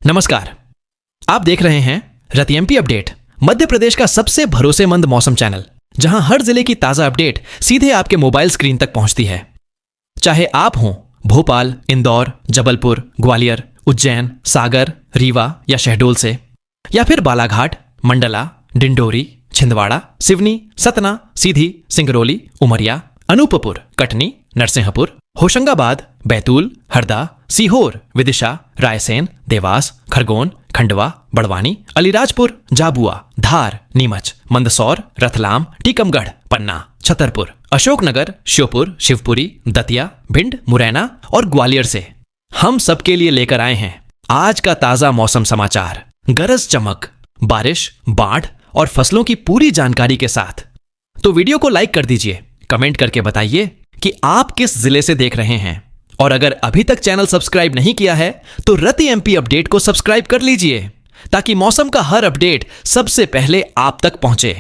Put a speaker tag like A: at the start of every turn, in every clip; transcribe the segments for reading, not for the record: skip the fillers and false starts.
A: नमस्कार। आप देख रहे हैं रति एमपी अपडेट, मध्य प्रदेश का सबसे भरोसेमंद मौसम चैनल, जहां हर जिले की ताजा अपडेट सीधे आपके मोबाइल स्क्रीन तक पहुंचती है। चाहे आप हों भोपाल, इंदौर, जबलपुर, ग्वालियर, उज्जैन, सागर, रीवा या शहडोल से, या फिर बालाघाट, मंडला, डिंडोरी, छिंदवाड़ा, सिवनी, सतना, सीधी, सिंगरौली, उमरिया, अनूपपुर, कटनी, नरसिंहपुर, होशंगाबाद, बैतूल, हरदा, सीहोर, विदिशा, रायसेन, देवास, खरगोन, खंडवा, बड़वानी, अलीराजपुर, झाबुआ, धार, नीमच, मंदसौर, रतलाम, टीकमगढ़, पन्ना, छतरपुर, अशोकनगर, श्योपुर, शिवपुरी, दतिया, भिंड, मुरैना और ग्वालियर से हम सबके लिए लेकर आए हैं आज का ताजा मौसम समाचार। गरज चमक, बारिश, बाढ़ और फसलों की पूरी जानकारी के साथ। तो वीडियो को लाइक कर दीजिए, कमेंट करके बताइए कि आप किस जिले से देख रहे हैं, और अगर अभी तक चैनल सब्सक्राइब नहीं किया है तो रति एमपी अपडेट को सब्सक्राइब कर लीजिए, ताकि मौसम का हर अपडेट सबसे पहले आप तक पहुंचे।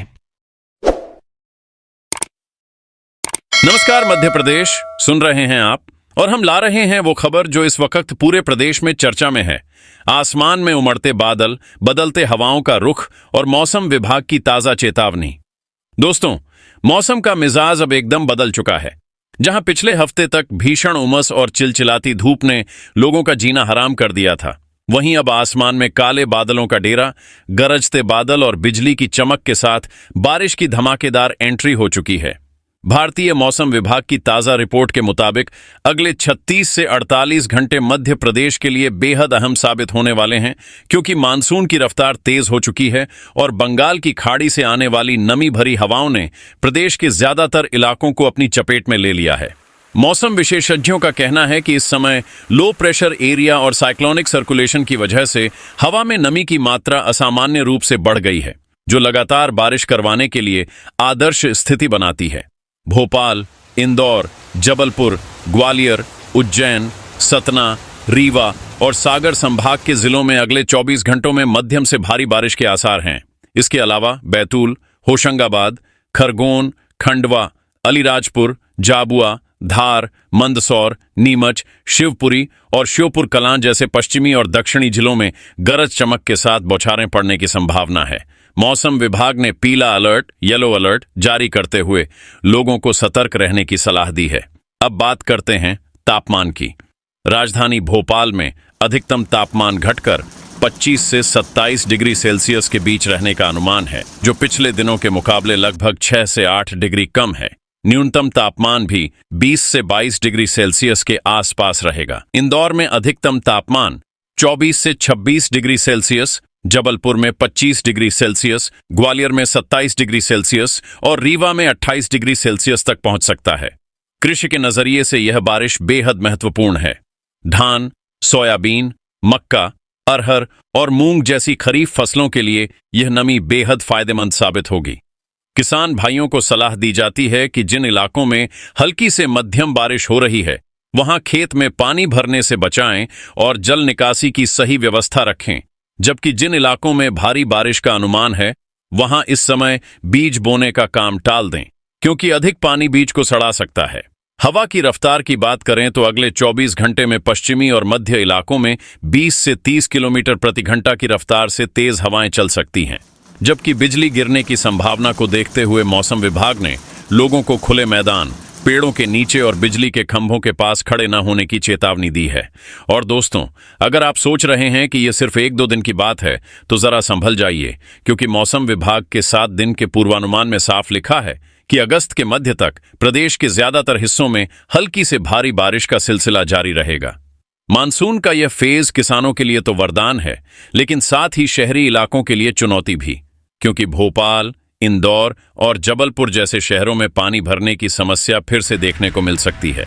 B: नमस्कार मध्य प्रदेश, सुन रहे हैं आप, और हम ला रहे हैं वो खबर जो इस वक्त पूरे प्रदेश में चर्चा में है। आसमान में उमड़ते बादल, बदलते हवाओं का रुख और मौसम विभाग की ताजा चेतावनी। दोस्तों, मौसम का मिजाज अब एकदम बदल चुका है। जहां पिछले हफ्ते तक भीषण उमस और चिलचिलाती धूप ने लोगों का जीना हराम कर दिया था, वहीं अब आसमान में काले बादलों का डेरा, गरजते बादल और बिजली की चमक के साथ बारिश की धमाकेदार एंट्री हो चुकी है। भारतीय मौसम विभाग की ताजा रिपोर्ट के मुताबिक अगले 36 से 48 घंटे मध्य प्रदेश के लिए बेहद अहम साबित होने वाले हैं, क्योंकि मानसून की रफ्तार तेज हो चुकी है और बंगाल की खाड़ी से आने वाली नमी भरी हवाओं ने प्रदेश के ज्यादातर इलाकों को अपनी चपेट में ले लिया है। मौसम विशेषज्ञों का कहना है कि इस समय लो प्रेशर एरिया और साइक्लोनिक सर्कुलेशन की वजह से हवा में नमी की मात्रा असामान्य रूप से बढ़ गई है, जो लगातार बारिश करवाने के लिए आदर्श स्थिति बनाती है। भोपाल, इंदौर, जबलपुर, ग्वालियर, उज्जैन, सतना, रीवा और सागर संभाग के जिलों में अगले 24 घंटों में मध्यम से भारी बारिश के आसार हैं। इसके अलावा बैतूल, होशंगाबाद, खरगोन, खंडवा, अलीराजपुर, झाबुआ, धार, मंदसौर, नीमच, शिवपुरी और श्योपुर कलां जैसे पश्चिमी और दक्षिणी जिलों में गरज चमक के साथ बौछारें पड़ने की संभावना है। मौसम विभाग ने पीला अलर्ट, येलो अलर्ट जारी करते हुए लोगों को सतर्क रहने की सलाह दी है। अब बात करते हैं तापमान की। राजधानी भोपाल में अधिकतम तापमान घटकर 25 से 27 डिग्री सेल्सियस के बीच रहने का अनुमान है, जो पिछले दिनों के मुकाबले लगभग 6 से 8 डिग्री कम है। न्यूनतम तापमान भी 20 से 22 डिग्री सेल्सियस के आसपास रहेगा। इंदौर में अधिकतम तापमान 24 से 26 डिग्री सेल्सियस, जबलपुर में 25 डिग्री सेल्सियस, ग्वालियर में 27 डिग्री सेल्सियस और रीवा में 28 डिग्री सेल्सियस तक पहुंच सकता है। कृषि के नजरिए से यह बारिश बेहद महत्वपूर्ण है। धान, सोयाबीन, मक्का, अरहर और मूंग जैसी खरीफ फसलों के लिए यह नमी बेहद फायदेमंद साबित होगी। किसान भाइयों को सलाह दी जाती है कि जिन इलाकों में हल्की से मध्यम बारिश हो रही है, वहां खेत में पानी भरने से बचाएं और जल निकासी की सही व्यवस्था रखें, जबकि जिन इलाकों में भारी बारिश का अनुमान है, वहां इस समय बीज बोने का काम टाल दें, क्योंकि अधिक पानी बीज को सड़ा सकता है। हवा की रफ्तार की बात करें तो अगले 24 घंटे में पश्चिमी और मध्य इलाकों में 20 से 30 किलोमीटर प्रति घंटा की रफ्तार से तेज हवाएं चल सकती हैं, जबकि बिजली गिरने की संभावना को देखते हुए मौसम विभाग ने लोगों को खुले मैदान, पेड़ों के नीचे और बिजली के खंभों के पास खड़े न होने की चेतावनी दी है। और दोस्तों, अगर आप सोच रहे हैं कि यह सिर्फ 1-2 दिन की बात है, तो जरा संभल जाइए, क्योंकि मौसम विभाग के 7 दिन के पूर्वानुमान में साफ लिखा है कि अगस्त के मध्य तक प्रदेश के ज्यादातर हिस्सों में हल्की से भारी बारिश का सिलसिला जारी रहेगा। मानसून का यह फेज किसानों के लिए तो वरदान है, लेकिन साथ ही शहरी इलाकों के लिए चुनौती भी, क्योंकि भोपाल, इंदौर और जबलपुर जैसे शहरों में पानी भरने की समस्या फिर से देखने को मिल सकती है।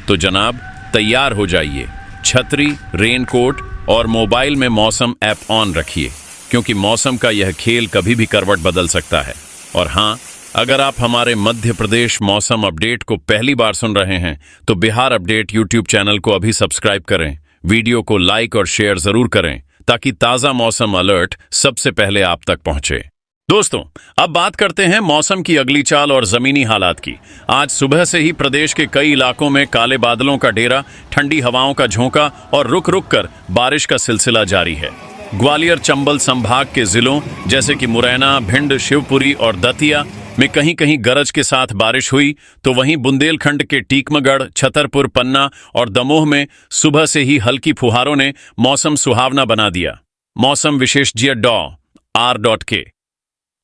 B: तो जनाब, तैयार हो जाइए। छतरी, रेनकोट और मोबाइल में मौसम ऐप ऑन रखिए, क्योंकि मौसम का यह खेल कभी भी करवट बदल सकता है। और हाँ, अगर आप हमारे मध्य प्रदेश मौसम अपडेट को पहली बार सुन रहे हैं, तो बिहार अपडेट यूट्यूब चैनल को अभी सब्सक्राइब करें, वीडियो को लाइक और शेयर जरूर करें, ताकि ताज़ा मौसम अलर्ट सबसे पहले आप तक पहुंचे। दोस्तों, अब बात करते हैं मौसम की अगली चाल और जमीनी हालात की। आज सुबह से ही प्रदेश के कई इलाकों में काले बादलों का डेरा, ठंडी हवाओं का झोंका और रुक रुक कर बारिश का सिलसिला जारी है। ग्वालियर चंबल संभाग के जिलों जैसे कि मुरैना, भिंड, शिवपुरी और दतिया में कहीं कहीं गरज के साथ बारिश हुई, तो वहीं बुंदेलखंड के टीकमगढ़, छतरपुर, पन्ना और दमोह में सुबह से ही हल्की फुहारों ने मौसम सुहावना बना दिया। मौसम विशेषज्ञ डॉ.R.K.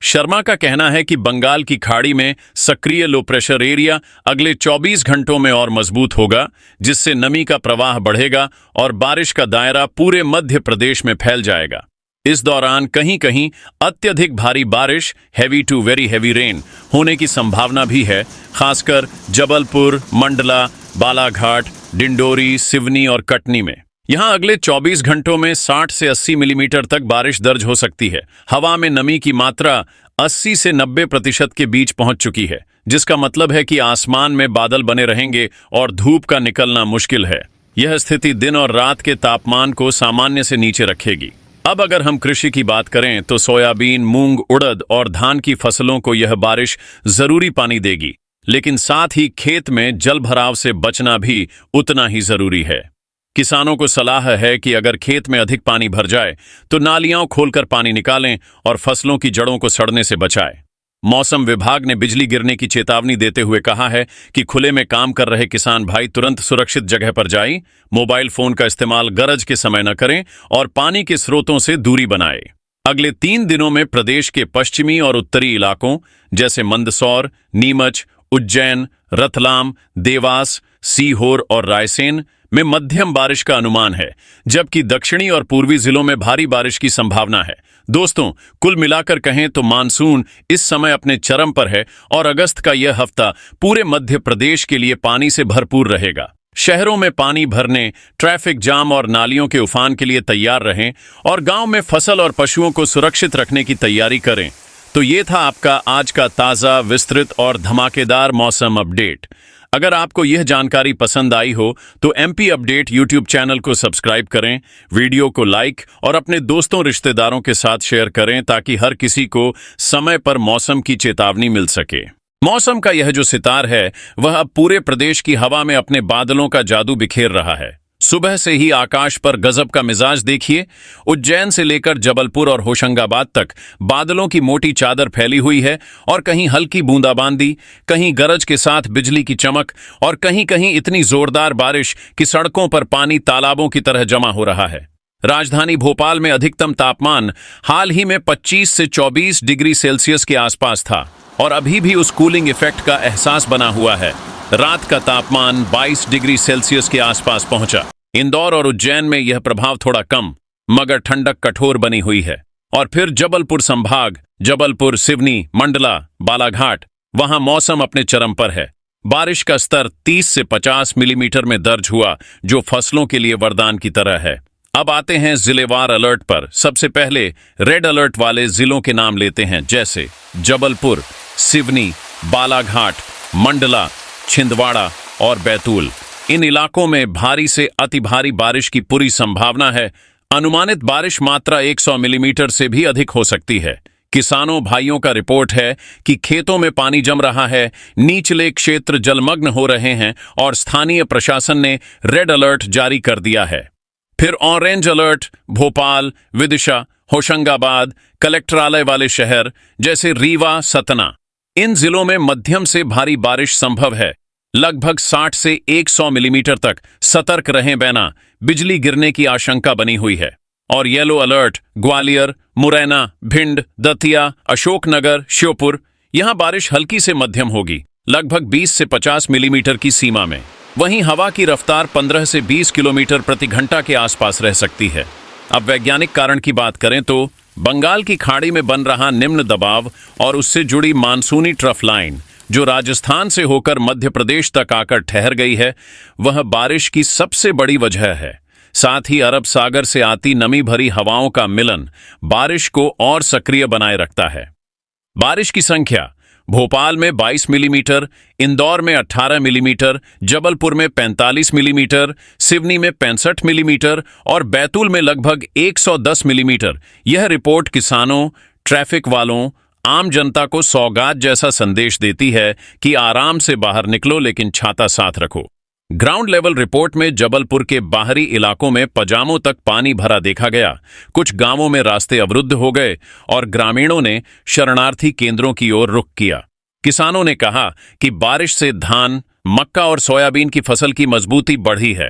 B: शर्मा का कहना है कि बंगाल की खाड़ी में सक्रिय लो प्रेशर एरिया अगले 24 घंटों में और मजबूत होगा, जिससे नमी का प्रवाह बढ़ेगा और बारिश का दायरा पूरे मध्य प्रदेश में फैल जाएगा। इस दौरान कहीं कहीं अत्यधिक भारी बारिश, heavy to very heavy rain होने की संभावना भी है, खासकर जबलपुर, मंडला, बालाघाट, डिंडोरी, सिवनी और कटनी में। यहां अगले 24 घंटों में 60 से 80 मिलीमीटर तक बारिश दर्ज हो सकती है। हवा में नमी की मात्रा 80 से 90% के बीच पहुंच चुकी है, जिसका मतलब है कि आसमान में बादल बने रहेंगे और धूप का निकलना मुश्किल है। यह स्थिति दिन और रात के तापमान को सामान्य से नीचे रखेगी। अब अगर हम कृषि की बात करें तो सोयाबीन, मूंग, उड़द और धान की फसलों को यह बारिश जरूरी पानी देगी, लेकिन साथ ही खेत में जल भराव से बचना भी उतना ही जरूरी है। किसानों को सलाह है कि अगर खेत में अधिक पानी भर जाए तो नालियां खोलकर पानी निकालें और फसलों की जड़ों को सड़ने से बचाएं। मौसम विभाग ने बिजली गिरने की चेतावनी देते हुए कहा है कि खुले में काम कर रहे किसान भाई तुरंत सुरक्षित जगह पर जाएं, मोबाइल फोन का इस्तेमाल गरज के समय न करें और पानी के स्रोतों से दूरी बनाएं। अगले 3 दिनों में प्रदेश के पश्चिमी और उत्तरी इलाकों जैसे मंदसौर, नीमच, उज्जैन, रतलाम, देवास, सीहोर और रायसेन में मध्यम बारिश का अनुमान है, जबकि दक्षिणी और पूर्वी जिलों में भारी बारिश की संभावना है। दोस्तों, कुल मिलाकर कहें तो मानसून इस समय अपने चरम पर है और अगस्त का यह हफ्ता पूरे मध्य प्रदेश के लिए पानी से भरपूर रहेगा। शहरों में पानी भरने, ट्रैफिक जाम और नालियों के उफान के लिए तैयार रहें और गांव में फसल और पशुओं को सुरक्षित रखने की तैयारी करें। तो ये था आपका आज का ताज़ा, विस्तृत और धमाकेदार मौसम अपडेट। अगर आपको यह जानकारी पसंद आई हो तो एमपी अपडेट यूट्यूब चैनल को सब्सक्राइब करें, वीडियो को लाइक और अपने दोस्तों रिश्तेदारों के साथ शेयर करें ताकि हर किसी को समय पर मौसम की चेतावनी मिल सके। मौसम का यह जो सितार है वह अब पूरे प्रदेश की हवा में अपने बादलों का जादू बिखेर रहा है। सुबह से ही आकाश पर गजब का मिजाज देखिए। उज्जैन से लेकर जबलपुर और होशंगाबाद तक बादलों की मोटी चादर फैली हुई है और कहीं हल्की बूंदाबांदी, कहीं गरज के साथ बिजली की चमक और कहीं कहीं इतनी जोरदार बारिश कि सड़कों पर पानी तालाबों की तरह जमा हो रहा है। राजधानी भोपाल में अधिकतम तापमान हाल ही में 25 से 24 डिग्री सेल्सियस के आसपास था और अभी भी उस कूलिंग इफेक्ट का एहसास बना हुआ है। रात का तापमान 22 डिग्री सेल्सियस के आसपास पहुंचा। इंदौर और उज्जैन में यह प्रभाव थोड़ा कम, मगर ठंडक कठोर बनी हुई है। और फिर जबलपुर संभाग, जबलपुर, सिवनी, मंडला, बालाघाट, वहां मौसम अपने चरम पर है। बारिश का स्तर 30 से 50 मिलीमीटर में दर्ज हुआ, जो फसलों के लिए वरदान की तरह है। अब आते हैं जिलेवार अलर्ट पर। सबसे पहले रेड अलर्ट वाले जिलों के नाम लेते हैं, जैसे जबलपुर, सिवनी, बालाघाट, मंडला, छिंदवाड़ा और बैतूल। इन इलाकों में भारी से अति भारी बारिश की पूरी संभावना है। अनुमानित बारिश मात्रा 100 मिलीमीटर से भी अधिक हो सकती है। किसानों भाइयों का रिपोर्ट है कि खेतों में पानी जम रहा है, निचले क्षेत्र जलमग्न हो रहे हैं और स्थानीय प्रशासन ने रेड अलर्ट जारी कर दिया है। फिर ऑरेंज अलर्ट भोपाल, विदिशा, होशंगाबाद, कलेक्टरालय वाले शहर जैसे रीवा, सतना। इन जिलों में मध्यम से भारी बारिश संभव है, लगभग 60 से 100 मिलीमीटर तक। सतर्क रहें बैना, बिजली गिरने की आशंका बनी हुई है। और येलो अलर्ट ग्वालियर, मुरैना, भिंड, दतिया, अशोकनगर, श्योपुर। यहां बारिश हल्की से मध्यम होगी, लगभग 20 से 50 मिलीमीटर की सीमा में। वहीं हवा की रफ्तार 15 से 20 किलोमीटर प्रति घंटा के आसपास रह सकती है। अब वैज्ञानिक कारण की बात करें तो बंगाल की खाड़ी में बन रहा निम्न दबाव और उससे जुड़ी मानसूनी ट्रफ लाइन जो राजस्थान से होकर मध्य प्रदेश तक आकर ठहर गई है, वह बारिश की सबसे बड़ी वजह है। साथ ही अरब सागर से आती नमी भरी हवाओं का मिलन बारिश को और सक्रिय बनाए रखता है। बारिश की संख्या भोपाल में 22 मिलीमीटर, इंदौर में 18 मिलीमीटर, जबलपुर में 45 मिलीमीटर, सिवनी में 65 मिलीमीटर और बैतूल में लगभग 110 मिलीमीटर। यह रिपोर्ट किसानों, ट्रैफिक वालों, आम जनता को सौगात जैसा संदेश देती है कि आराम से बाहर निकलो लेकिन छाता साथ रखो। ग्राउंड लेवल रिपोर्ट में जबलपुर के बाहरी इलाकों में पजामों तक पानी भरा देखा गया। कुछ गांवों में रास्ते अवरुद्ध हो गए और ग्रामीणों ने शरणार्थी केंद्रों की ओर रुख किया। किसानों ने कहा कि बारिश से धान, मक्का और सोयाबीन की फसल की मजबूती बढ़ी है।